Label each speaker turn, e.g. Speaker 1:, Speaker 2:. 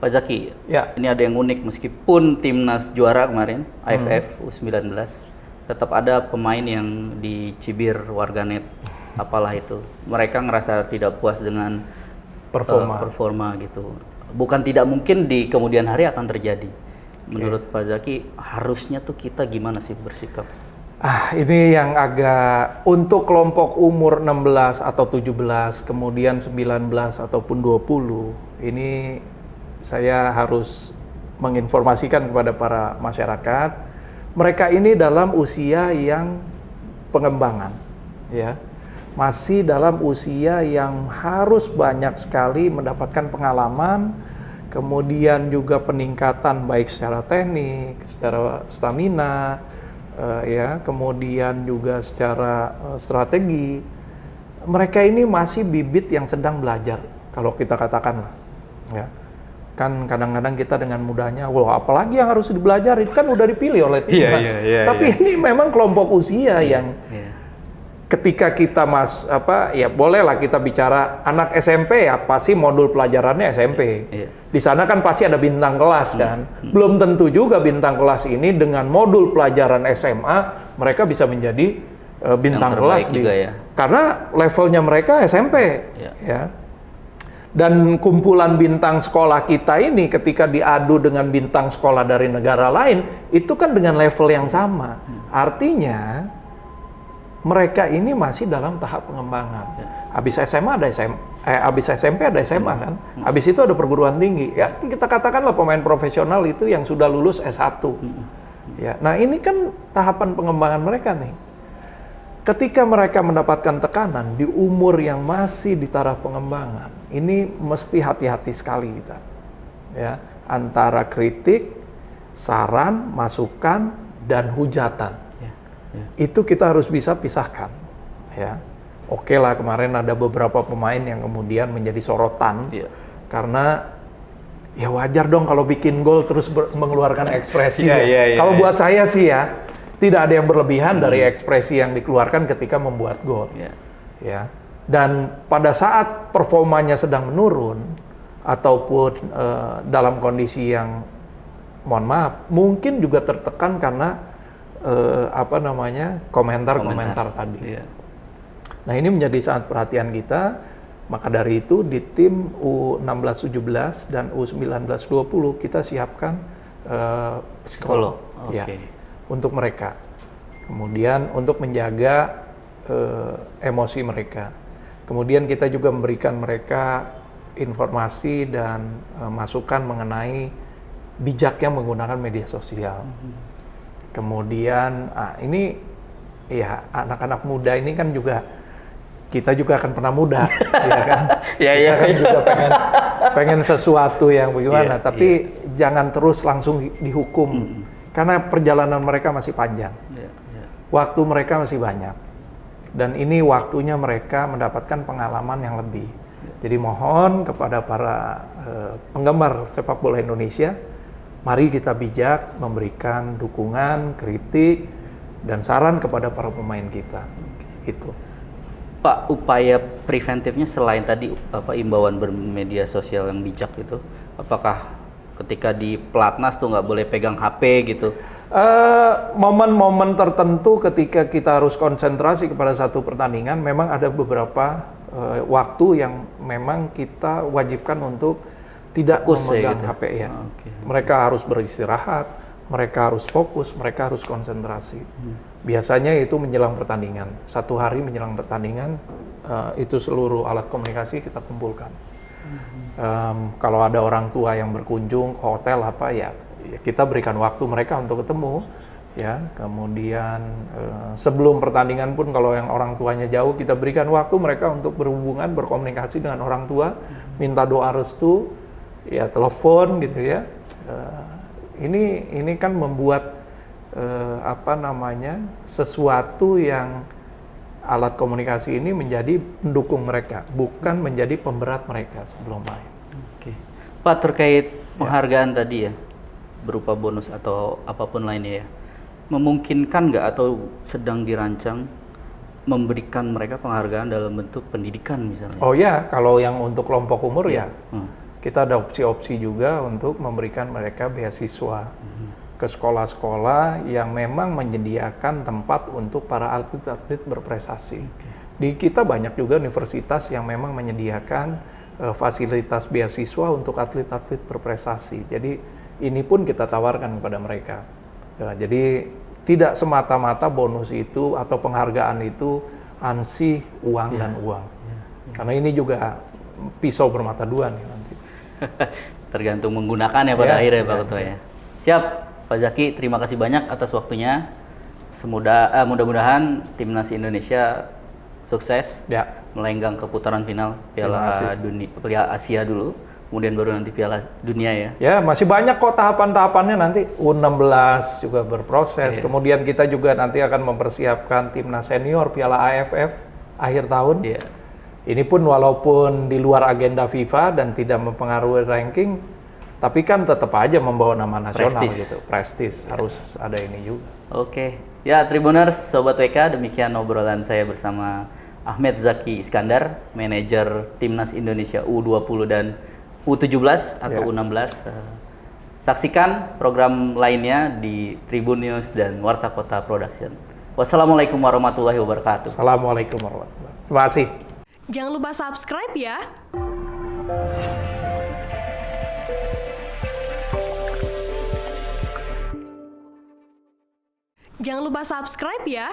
Speaker 1: Pak Zaki,
Speaker 2: Ya.
Speaker 1: ini ada yang unik meskipun timnas juara kemarin AFF U19, tetap ada pemain yang dicibir warganet, apalah itu. Mereka ngerasa tidak puas dengan performa gitu. Bukan tidak mungkin di kemudian hari akan terjadi. Menurut Pak Zaki, harusnya tuh kita gimana sih bersikap?
Speaker 2: Ini yang agak untuk kelompok umur 16 atau 17, kemudian 19 ataupun 20, ini saya harus menginformasikan kepada para masyarakat, mereka ini dalam usia yang pengembangan, ya. Masih dalam usia yang harus banyak sekali mendapatkan pengalaman, kemudian juga peningkatan baik secara teknik, secara stamina, ya, kemudian juga secara strategi. Mereka ini masih bibit yang sedang belajar, kalau kita katakan, ya. Kan kadang-kadang kita dengan mudahnya, wah apalagi yang harus dibelajari, kan udah dipilih oleh timnas. Tapi ini memang kelompok usia yang ketika kita ya bolehlah kita bicara anak SMP, ya pasti modul pelajarannya SMP. Di sana kan pasti ada bintang kelas kan. Belum tentu juga bintang kelas ini dengan modul pelajaran SMA mereka bisa menjadi bintang kelas juga, karena levelnya mereka SMP, ya. Dan kumpulan bintang sekolah kita ini ketika diadu dengan bintang sekolah dari negara lain, itu kan dengan level yang sama. Artinya mereka ini masih dalam tahap pengembangan. Habis SMA ada habis SMP ada SMA kan. Habis itu ada perguruan tinggi. Ya, kita katakanlah pemain profesional itu yang sudah lulus S1. Ya, nah ini kan tahapan pengembangan mereka nih. Ketika mereka mendapatkan tekanan di umur yang masih di taraf pengembangan, ini mesti hati-hati sekali kita, ya, antara kritik, saran, masukan, dan hujatan. Itu kita harus bisa pisahkan, ya. Oke lah, kemarin ada beberapa pemain yang kemudian menjadi sorotan, karena ya wajar dong kalau bikin gol terus mengeluarkan ekspresi. Kalau buat saya sih ya, tidak ada yang berlebihan dari ekspresi yang dikeluarkan ketika membuat gol, ya. Dan pada saat performanya sedang menurun ataupun dalam kondisi yang, mohon maaf, mungkin juga tertekan karena komentar-komentar tadi. Nah ini menjadi sangat perhatian kita. Maka dari itu di tim U16 17 dan U19 20 kita siapkan psikolog, ya, untuk mereka. Kemudian untuk menjaga emosi mereka. Kemudian kita juga memberikan mereka informasi dan masukan mengenai bijaknya menggunakan media sosial. Kemudian ini ya anak-anak muda ini kan juga, kita juga akan pernah muda, ya kan? Kita kan juga pengen sesuatu yang bagaimana, tapi jangan terus langsung dihukum, karena perjalanan mereka masih panjang, waktu mereka masih banyak, dan ini waktunya mereka mendapatkan pengalaman yang lebih. Jadi mohon kepada para penggemar sepak bola Indonesia, mari kita bijak memberikan dukungan, kritik, dan saran kepada para pemain kita. Gitu.
Speaker 1: Pak, upaya preventifnya selain tadi imbauan bermedia sosial yang bijak itu, apakah ketika di pelatnas tuh nggak boleh pegang HP gitu?
Speaker 2: Momen-momen tertentu ketika kita harus konsentrasi kepada satu pertandingan, memang ada beberapa waktu yang memang kita wajibkan untuk tidak memegang HP ya. Mereka harus beristirahat, mereka harus fokus, mereka harus konsentrasi. Biasanya itu menjelang pertandingan. Satu hari menjelang pertandingan, itu seluruh alat komunikasi kita kumpulkan. Kalau ada orang tua yang berkunjung ke hotel ya kita berikan waktu mereka untuk ketemu. Ya, kemudian sebelum pertandingan pun kalau yang orang tuanya jauh, kita berikan waktu mereka untuk berhubungan, berkomunikasi dengan orang tua, minta doa restu, ya telepon gitu ya. Ini kan membuat sesuatu yang alat komunikasi ini menjadi pendukung mereka, bukan menjadi pemberat mereka sebelum main.
Speaker 1: Pak, terkait penghargaan tadi ya, berupa bonus atau apapun lainnya ya, memungkinkan nggak atau sedang dirancang memberikan mereka penghargaan dalam bentuk pendidikan misalnya?
Speaker 2: Oh ya, kalau yang untuk kelompok umur ya, kita ada opsi-opsi juga untuk memberikan mereka beasiswa ke sekolah-sekolah yang memang menyediakan tempat untuk para atlet-atlet berprestasi. Di kita banyak juga universitas yang memang menyediakan fasilitas beasiswa untuk atlet-atlet berprestasi. Jadi ini pun kita tawarkan kepada mereka. Jadi tidak semata-mata bonus itu atau penghargaan itu ansih uang dan uang. Karena ini juga pisau bermata dua nih nanti.
Speaker 1: Tergantung menggunakan ya pada akhirnya Pak Ketua ya. Siap, Pak Zaki, terima kasih banyak atas waktunya. Mudah-mudahan timnas Indonesia sukses melenggang ke putaran final Piala Asia dulu, kemudian baru nanti Piala Dunia ya.
Speaker 2: Ya, masih banyak kok tahapan-tahapannya nanti. U16 juga berproses. Kemudian kita juga nanti akan mempersiapkan timnas senior Piala AFF akhir tahun. Ini pun walaupun di luar agenda FIFA dan tidak mempengaruhi ranking, tapi kan tetap aja membawa nama nasional gitu. Prestis harus ada ini juga.
Speaker 1: Oke. Ya, Tribuners, Sobat WK, demikian obrolan saya bersama Ahmed Zaki Iskandar, manajer Timnas Indonesia U20 dan U17 atau U16. Saksikan program lainnya di Tribun News dan Warta Kota Production. Wassalamualaikum warahmatullahi wabarakatuh.
Speaker 2: Assalamualaikum warahmatullahi wabarakatuh. Terima kasih.
Speaker 3: Jangan lupa subscribe ya. Jangan lupa subscribe ya.